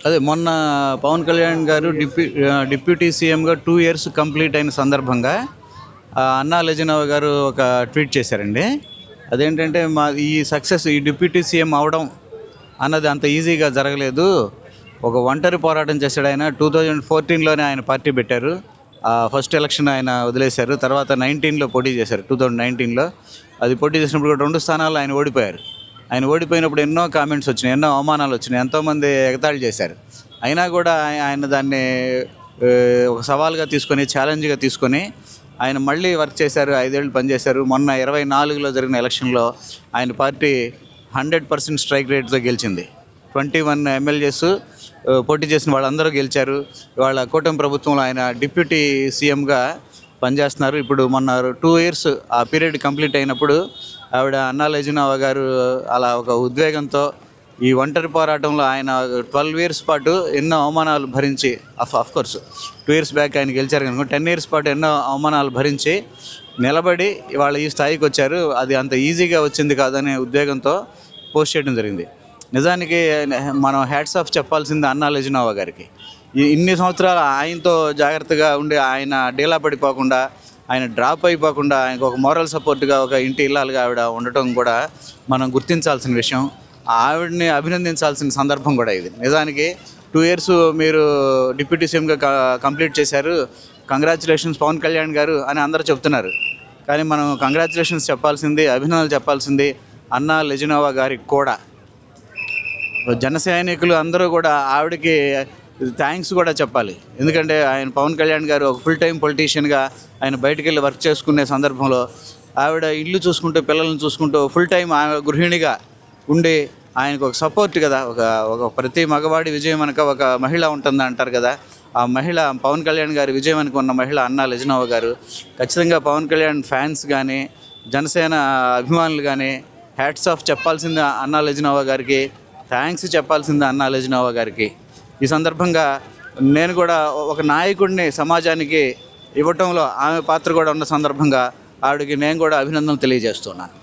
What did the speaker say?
అదే మొన్న పవన్ కళ్యాణ్ గారు డిప్యూటీ సీఎంగా 2 ఇయర్స్ కంప్లీట్ అయిన సందర్భంగా అన్నా లెజినవ్ గారు ఒక ట్వీట్ చేశారండి. అదేంటంటే ఈ సక్సెస్ ఈ డిప్యూటీ సీఎం అవడం అన్నది అంత ఈజీగా జరగలేదు. ఒక ఒంటరి పోరాటం చేశాడు ఆయన. 2014లోనే ఆయన పార్టీ పెట్టారు. ఫస్ట్ ఎలక్షన్ ఆయన వదిలేశారు. తర్వాత 19లో పోటీ చేశారు. 2019లో అది పోటీ చేసినప్పుడు కూడా 2 స్థానాల్లో ఆయన ఓడిపోయారు. ఆయన ఓడిపోయినప్పుడు ఎన్నో కామెంట్స్ వచ్చినాయి, ఎన్నో అవమానాలు వచ్చినాయి, ఎంతోమంది ఎగతాళి చేశారు. అయినా కూడా ఆయన దాన్ని ఒక సవాల్గా తీసుకొని, ఛాలెంజ్గా తీసుకొని ఆయన మళ్ళీ వర్క్ చేశారు. 5 ఏళ్ళు పనిచేశారు. మొన్న 24లో జరిగిన ఎలక్షన్లో ఆయన పార్టీ 100% స్ట్రైక్ రేట్తో గెలిచింది. 21 ఎమ్మెల్యేస్ పోటీ చేసిన వాళ్ళందరూ గెలిచారు. వాళ్ళ కూటమి ప్రభుత్వంలో ఆయన డిప్యూటీ సీఎంగా పనిచేస్తున్నారు. ఇప్పుడు మొన్న 2 ఇయర్స్ ఆ పీరియడ్ కంప్లీట్ అయినప్పుడు ఆవిడ అన్నా లెజినవ్ గారు అలా ఒక ఉద్వేగంతో ఈ ఒంటరి పోరాటంలో ఆయన 12 ఇయర్స్ పాటు ఎన్నో అవమానాలు భరించి, అఫ్కోర్స్ 2 ఇయర్స్ బ్యాక్ ఆయన గెలిచారు కనుక 10 ఇయర్స్ పాటు ఎన్నో అవమానాలు భరించి నిలబడి ఇవాళ ఈ స్థాయికి వచ్చారు. అది అంత ఈజీగా వచ్చింది కాదనే ఉద్వేగంతో పోస్ట్ చేయడం జరిగింది. నిజానికి మనం హ్యాట్స్ ఆఫ్ చెప్పాల్సింది అన్నా లెజినవ్ గారికి. ఇన్ని సంవత్సరాలు ఆయనతో జాగ్రత్తగా ఉండి, ఆయన డీలా పడిపోకుండా, ఆయన డ్రాప్ అయిపోకుండా, ఆయనకు ఒక మోరల్ సపోర్ట్గా, ఒక ఇంటి ఇల్లాలుగా ఆవిడ ఉండటం కూడా మనం గుర్తించాల్సిన విషయం. ఆవిడని అభినందించాల్సిన సందర్భం కూడా ఇది. నిజానికి 2 ఇయర్స్ మీరు డిప్యూటీ సీఎంగా కంప్లీట్ చేశారు, కంగ్రాచులేషన్స్ పవన్ కళ్యాణ్ గారు అని అందరూ చెప్తున్నారు. కానీ మనం కంగ్రాచులేషన్స్ చెప్పాల్సింది, అభినందనలు చెప్పాల్సింది అన్నా లెజినవ్ గారికి కూడా. జన సైనికులు అందరూ కూడా ఆవిడకి థ్యాంక్స్ కూడా చెప్పాలి. ఎందుకంటే ఆయన పవన్ కళ్యాణ్ గారు ఒక ఫుల్ టైం పొలిటీషియన్గా ఆయన బయటికి వెళ్ళి వర్క్ చేసుకునే సందర్భంలో ఆవిడ ఇల్లు చూసుకుంటూ, పిల్లల్ని చూసుకుంటూ ఫుల్ టైం ఆమె గృహిణిగా ఉండి ఆయనకు ఒక సపోర్ట్ కదా. ఒక ప్రతి మగవాడి విజయం వెనక ఒక మహిళ ఉంటుంది అంటారు కదా. ఆ మహిళ పవన్ కళ్యాణ్ గారి విజయం వెనక ఉన్న మహిళ అన్నా లెజినవ్ గారు. ఖచ్చితంగా పవన్ కళ్యాణ్ ఫ్యాన్స్ కానీ, జనసేన అభిమానులు కానీ హ్యాట్స్ ఆఫ్ చెప్పాల్సింది అన్నా లెజినవ్ గారికి, థ్యాంక్స్ చెప్పాల్సింది అన్నా లెజినవ్ గారికి. ఈ సందర్భంగా నేను కూడా ఒక నాయకుడిని సమాజానికి ఇవ్వటంలో ఆమె పాత్ర కూడా ఉన్న సందర్భంగా ఆవిడకి నేను కూడా అభినందనలు తెలియజేస్తున్నాను.